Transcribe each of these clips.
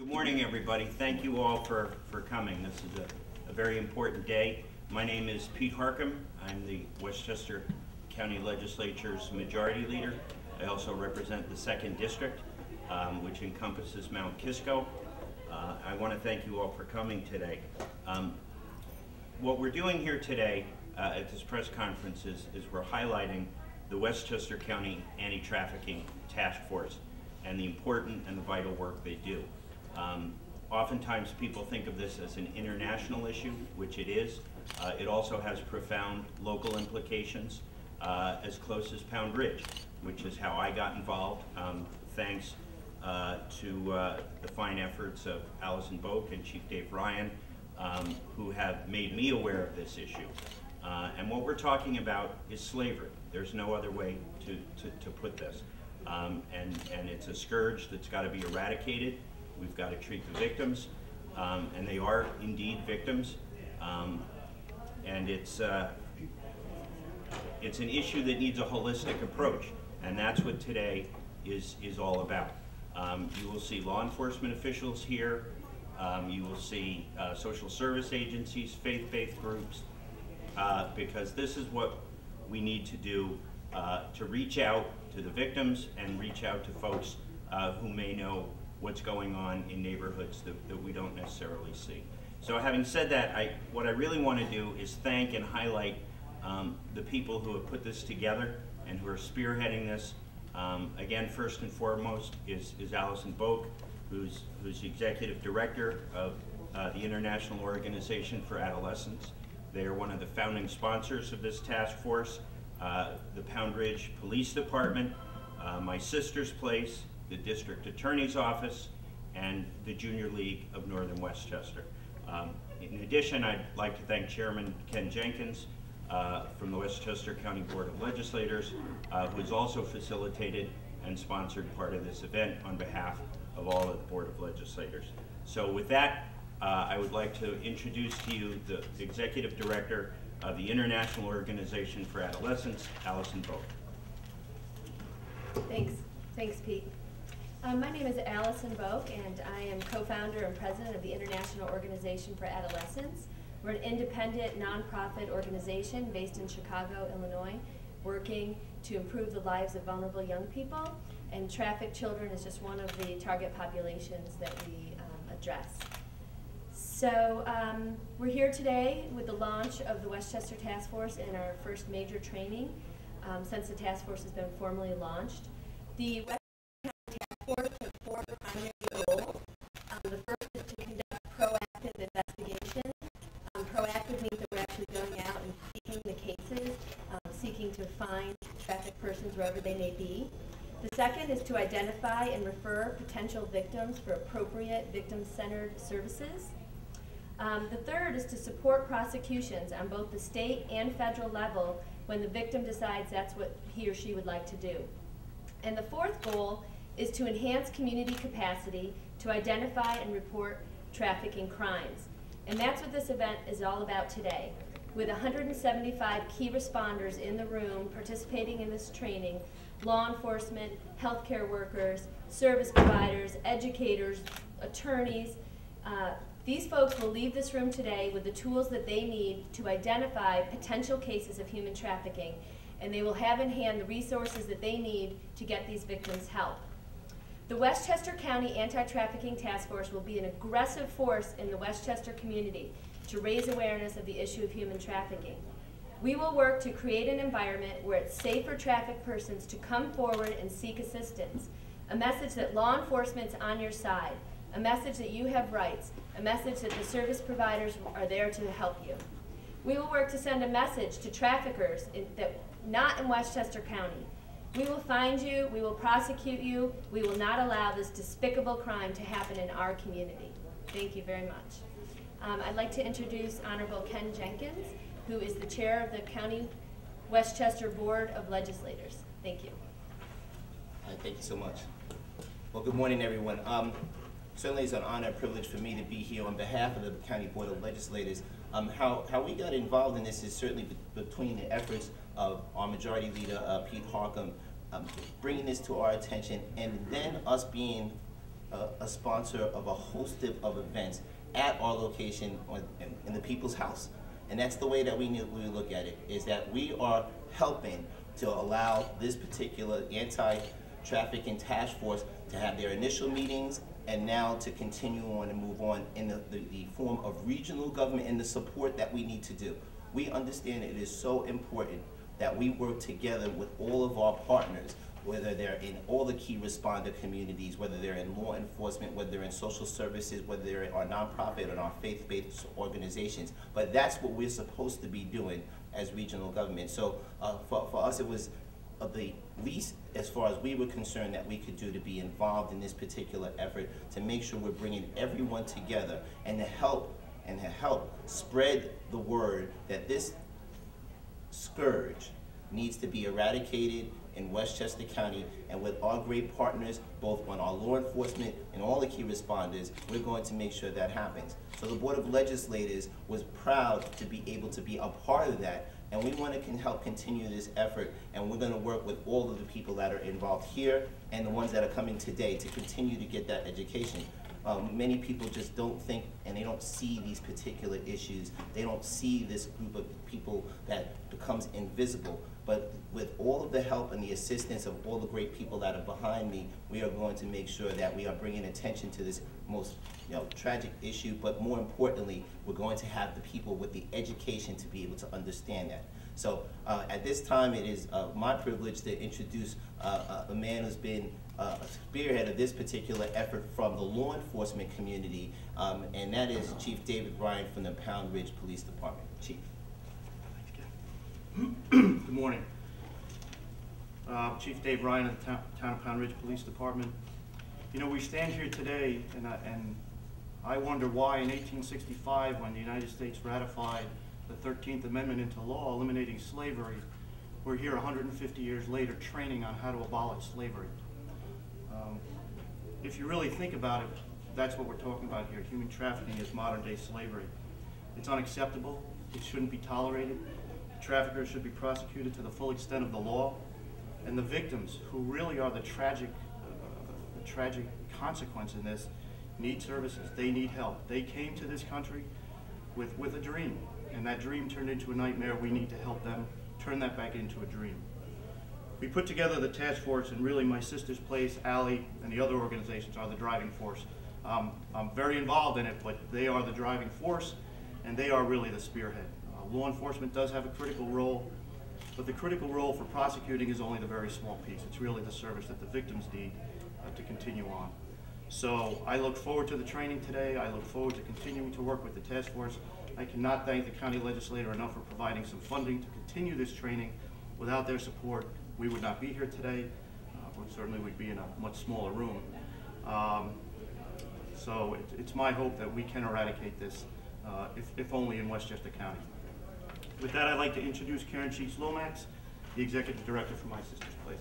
Good morning, everybody. Thank you all for coming. This is a very important day. My name is Pete Harcum. I'm the Westchester County Legislature's Majority Leader. I also represent the 2nd District, which encompasses Mount Kisco. I want to thank you all for coming today. What we're doing here today at this press conference is we're highlighting the Westchester County Anti-Trafficking Task Force and the important and the vital work they do. Oftentimes people think of this as an international issue, which it is. It also has profound local implications, as close as Pound Ridge, which is how I got involved, thanks to the fine efforts of Allison Boat and Chief Dave Ryan, who have made me aware of this issue. And what we're talking about is slavery. There's no other way to put this. And it's a scourge that's got to be eradicated. We've got to treat the victims, and they are indeed victims. And it's an issue that needs a holistic approach, and that's what today is all about. You will see law enforcement officials here. You will see social service agencies, faith-based groups, because this is what we need to do to reach out to the victims and reach out to folks who may know what's going on in neighborhoods that we don't necessarily see. So having said that, what I really want to do is thank and highlight the people who have put this together and who are spearheading this. Again, first and foremost is Allison Boat, who's the Executive Director of the International Organization for Adolescents. They are one of the founding sponsors of this task force, the Pound Ridge Police Department, my sister's place, the District Attorney's Office, and the Junior League of Northern Westchester. In addition, I'd like to thank Chairman Ken Jenkins from the Westchester County Board of Legislators, who has also facilitated and sponsored part of this event on behalf of all of the Board of Legislators. So with that, I would like to introduce to you the Executive Director of the International Organization for Adolescents, Allison Boat. Thanks, Pete. My name is Allison Boat, and I am co-founder and president of the International Organization for Adolescents. We're an independent, nonprofit organization based in Chicago, Illinois, working to improve the lives of vulnerable young people, and trafficked children is just one of the target populations that we address. So we're here today with the launch of the Westchester Task Force and our first major training since the task force has been formally launched. The Westchester Task Force has 4 primary goals. The first is to conduct proactive investigation. Proactive means that we're actually going out and seeking the cases, seeking to find trafficked persons wherever they may be. The second is to identify and refer potential victims for appropriate victim-centered services. The third is to support prosecutions on both the state and federal level when the victim decides that's what he or she would like to do. And the fourth goal is to enhance community capacity to identify and report trafficking crimes. And that's what this event is all about today. With 175 key responders in the room participating in this training, law enforcement, healthcare workers, service providers, educators, attorneys, these folks will leave this room today with the tools that they need to identify potential cases of human trafficking, and they will have in hand the resources that they need to get these victims help. The Westchester County Anti-Trafficking Task Force will be an aggressive force in the Westchester community to raise awareness of the issue of human trafficking. We will work to create an environment where it's safe for trafficked persons to come forward and seek assistance, a message that law enforcement's on your side, a message that you have rights, a message that the service providers are there to help you. We will work to send a message to traffickers not in Westchester County. We will find you, we will prosecute you, we will not allow this despicable crime to happen in our community. Thank you very much. I'd like to introduce Honorable Ken Jenkins, who is the chair of the County Westchester Board of Legislators. Thank you. Thank you so much. Well, good morning, everyone. Certainly it's an honor and privilege for me to be here on behalf of the County Board of Legislators. How we got involved in this is certainly between the efforts of our Majority Leader, Pete Harcum, bringing this to our attention, and then us being a sponsor of a host of events at our location in the People's House. And that's the way that we look at it, is that we are helping to allow this particular anti-trafficking task force to have their initial meetings and now to continue on and move on in the form of regional government and the support that we need to do. We understand it is so important that we work together with all of our partners, whether they're in all the key responder communities, whether they're in law enforcement, whether they're in social services, whether they're in our nonprofit and our faith-based organizations. But that's what we're supposed to be doing as regional government. So for us, it was the least, as far as we were concerned, that we could do to be involved in this particular effort to make sure we're bringing everyone together and to help spread the word that this scourge needs to be eradicated in Westchester County, and with our great partners, both on our law enforcement and all the key responders, we're going to make sure that happens. So the Board of Legislators was proud to be able to be a part of that, and we want to help continue this effort, and we're going to work with all of the people that are involved here and the ones that are coming today to continue to get that education. Many people just don't think and they don't see these particular issues. They don't see this group of people that becomes invisible. But with all of the help and the assistance of all the great people that are behind me, we are going to make sure that we are bringing attention to this most tragic issue, but more importantly, we're going to have the people with the education to be able to understand that. So at this time, it is my privilege to introduce a man who's been a spearhead of this particular effort from the law enforcement community, and that is Chief David Ryan from the Pound Ridge Police Department. Chief. Good morning. Chief Dave Ryan of the Town of Pound Ridge Police Department. You know, we stand here today, and I wonder why in 1865, when the United States ratified the 13th Amendment into law eliminating slavery, we're here 150 years later training on how to abolish slavery. If you really think about it, that's what we're talking about here. Human trafficking is modern day slavery. It's unacceptable. It shouldn't be tolerated. Traffickers should be prosecuted to the full extent of the law, and the victims, who really are the tragic consequence in this, need services. They need help. They came to this country with a dream, and that dream turned into a nightmare. We need to help them turn that back into a dream. We put together the task force, and really my sister's place, Allie, and the other organizations are the driving force. I'm very involved in it, but they are the driving force, and they are really the spearhead. Law enforcement does have a critical role, but the critical role for prosecuting is only the very small piece. It's really the service that the victims need to continue on. So I look forward to the training today. I look forward to continuing to work with the task force. I cannot thank the county legislator enough for providing some funding to continue this training. Without their support, we would not be here today. Certainly we'd be in a much smaller room. So it's my hope that we can eradicate this, if only in Westchester County. With that, I'd like to introduce Karen Sheets-Lomax, the Executive Director for My Sister's Place.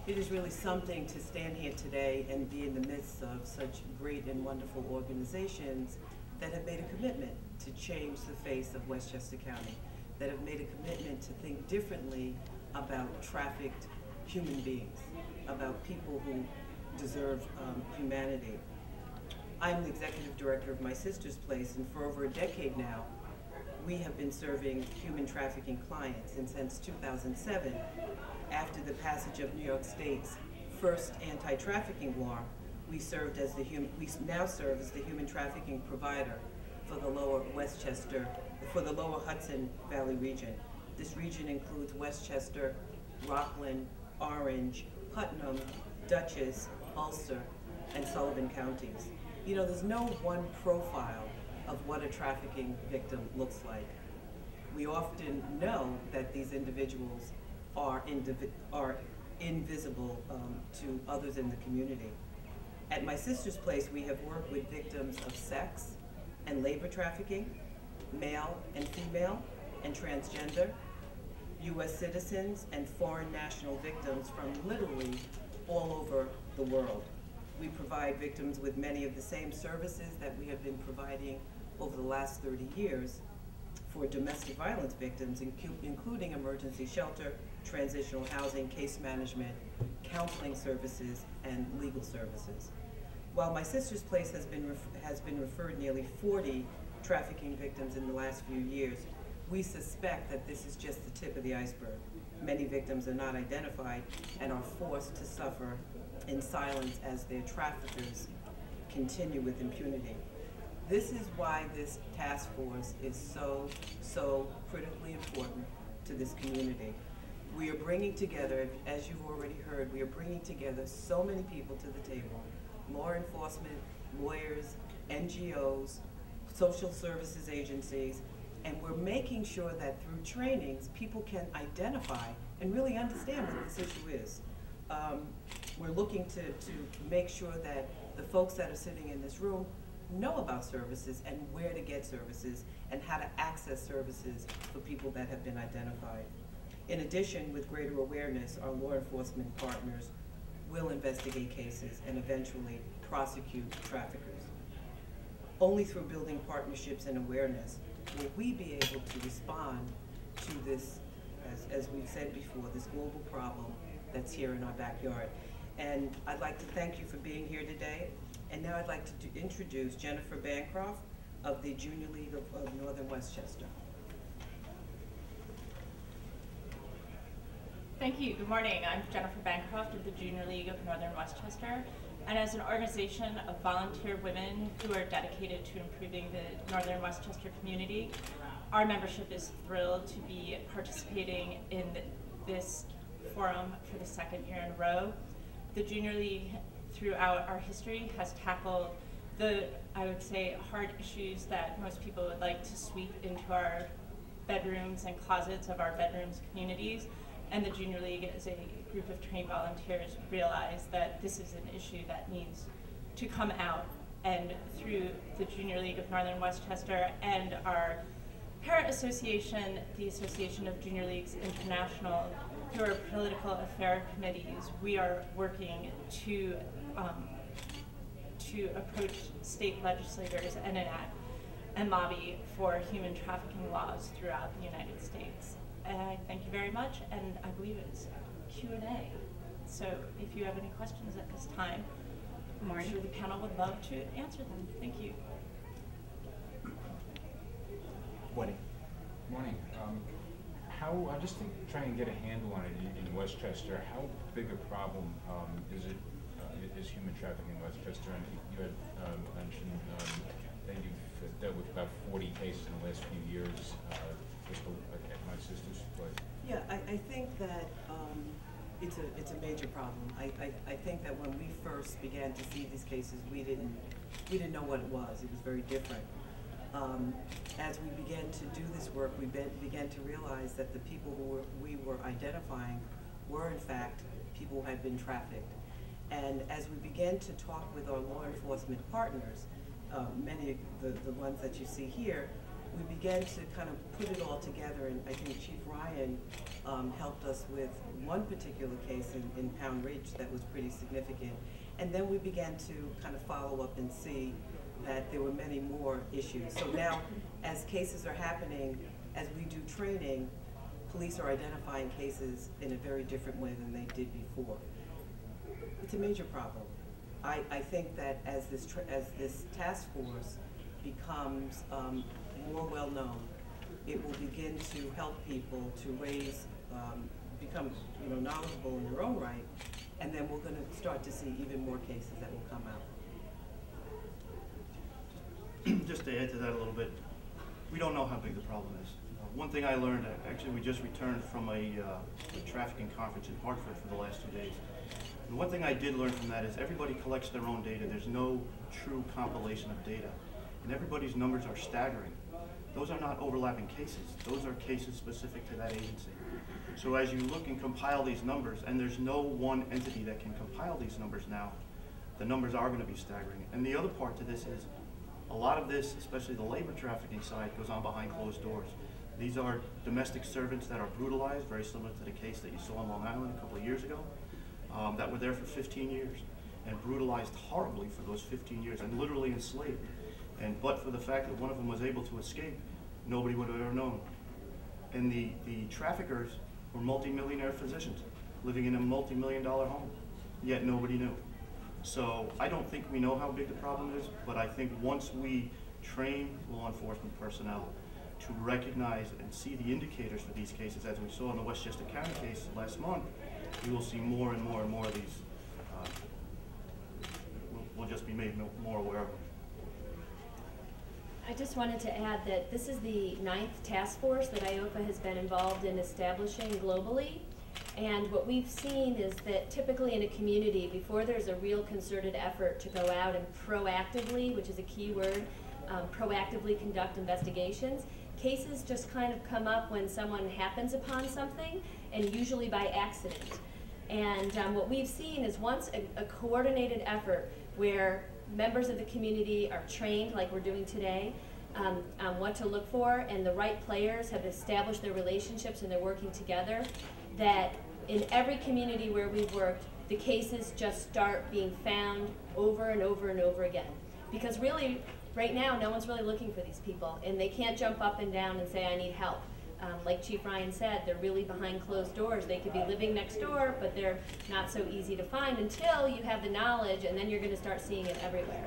It is really something to stand here today and be in the midst of such great and wonderful organizations that have made a commitment to change the face of Westchester County, that have made a commitment to think differently about trafficked human beings, about people who deserve humanity. I'm the Executive Director of My Sister's Place, and for over a decade now, we have been serving human trafficking clients. And since 2007, after the passage of New York State's first anti-trafficking law, we now serve as the human trafficking provider for the lower Hudson Valley region. This region includes Westchester, Rockland, Orange, Putnam, Dutchess, Ulster, and Sullivan counties. You know, there's no one profile of what a trafficking victim looks like. We often know that these individuals are invisible to others in the community. At My Sister's Place, we have worked with victims of sex and labor trafficking, male and female and transgender, U.S. citizens and foreign national victims from literally all over the world. We provide victims with many of the same services that we have been providing over the last 30 years for domestic violence victims, including emergency shelter, transitional housing, case management, counseling services, and legal services. While my sister's place has been referred nearly 40 trafficking victims in the last few years, we suspect that this is just the tip of the iceberg. Many victims are not identified and are forced to suffer in silence as their traffickers continue with impunity. This is why this task force is so critically important to this community. We are bringing together, as you've already heard, we are bringing together so many people to the table: law enforcement, lawyers, NGOs, social services agencies, and we're making sure that through trainings, people can identify and really understand what this issue is. We're looking to make sure that the folks that are sitting in this room know about services and where to get services and how to access services for people that have been identified. In addition, with greater awareness, our law enforcement partners will investigate cases and eventually prosecute traffickers. Only through building partnerships and awareness will we be able to respond to this, as we've said before, this global problem that's here in our backyard. And I'd like to thank you for being here today. And now I'd like to introduce Jennifer Bancroft of the Junior League of Northern Westchester. Thank you. Good morning. I'm Jennifer Bancroft of the Junior League of Northern Westchester. And as an organization of volunteer women who are dedicated to improving the Northern Westchester community, our membership is thrilled to be participating in this forum for the second year in a row. The Junior League, throughout our history, has tackled the, I would say, hard issues that most people would like to sweep into our bedrooms and closets of our bedrooms communities. And the Junior League, as a group of trained volunteers, realize that this is an issue that needs to come out. And through the Junior League of Northern Westchester and our parent association, the Association of Junior Leagues International, through our political affairs committees, we are working to approach state legislators and enact and lobby for human trafficking laws throughout the United States. And I thank you very much, and I believe it's Q&A. So if you have any questions at this time, I'm sure the panel would love to answer them. Thank you. Morning. Morning. Just to try and get a handle on it in Westchester, how big a problem is human trafficking in Westchester? And you had mentioned that you've dealt with about 40 cases in the last few years, just at my sister's place. Yeah, I think that it's a major problem. I think that when we first began to see these cases, we didn't know what it was. It was very different. As we began to do this work, we began to realize that the people who we were identifying were in fact people who had been trafficked. And as we began to talk with our law enforcement partners, many of the ones that you see here, we began to kind of put it all together, and I think Chief Ryan helped us with one particular case in Pound Ridge that was pretty significant. And then we began to kind of follow up and see that there were many more issues. So now, as cases are happening, as we do training, police are identifying cases in a very different way than they did before. It's a major problem. I think that as this task force becomes more well known, it will begin to help people to raise, become knowledgeable in their own right, and then we're going to start to see even more cases that will come out. Just to add to that a little bit, we don't know how big the problem is. One thing I learned, actually we just returned from a trafficking conference in Hartford for the last 2 days. And one thing I did learn from that is everybody collects their own data. There's no true compilation of data. And everybody's numbers are staggering. Those are not overlapping cases. Those are cases specific to that agency. So as you look and compile these numbers, and there's no one entity that can compile these numbers now, the numbers are going to be staggering. And the other part to this is, a lot of this, especially the labor trafficking side, goes on behind closed doors. These are domestic servants that are brutalized, very similar to the case that you saw in Long Island a couple of years ago, that were there for 15 years and brutalized horribly for those 15 years and literally enslaved. But for the fact that one of them was able to escape, nobody would have ever known. And the traffickers were multimillionaire physicians living in a multi-million-dollar home, yet nobody knew. So I don't think we know how big the problem is, but I think once we train law enforcement personnel to recognize and see the indicators for these cases, as we saw in the Westchester County case last month, we will see more and more and more of these. We'll just be made more aware of them. I just wanted to add that this is the 9th task force that IOFA has been involved in establishing globally. And what we've seen is that typically in a community, before there's a real concerted effort to go out and proactively, which is a key word, proactively conduct investigations, cases just kind of come up when someone happens upon something, and usually by accident. And what we've seen is once a coordinated effort where members of the community are trained, like we're doing today, on what to look for, and the right players have established their relationships and they're working together, that in every community where we've worked, the cases just start being found over and over and over again. Because really, right now, no one's really looking for these people, and they can't jump up and down and say, I need help. Like Chief Ryan said, they're really behind closed doors. They could be living next door, but they're not so easy to find until you have the knowledge, and then you're going to start seeing it everywhere.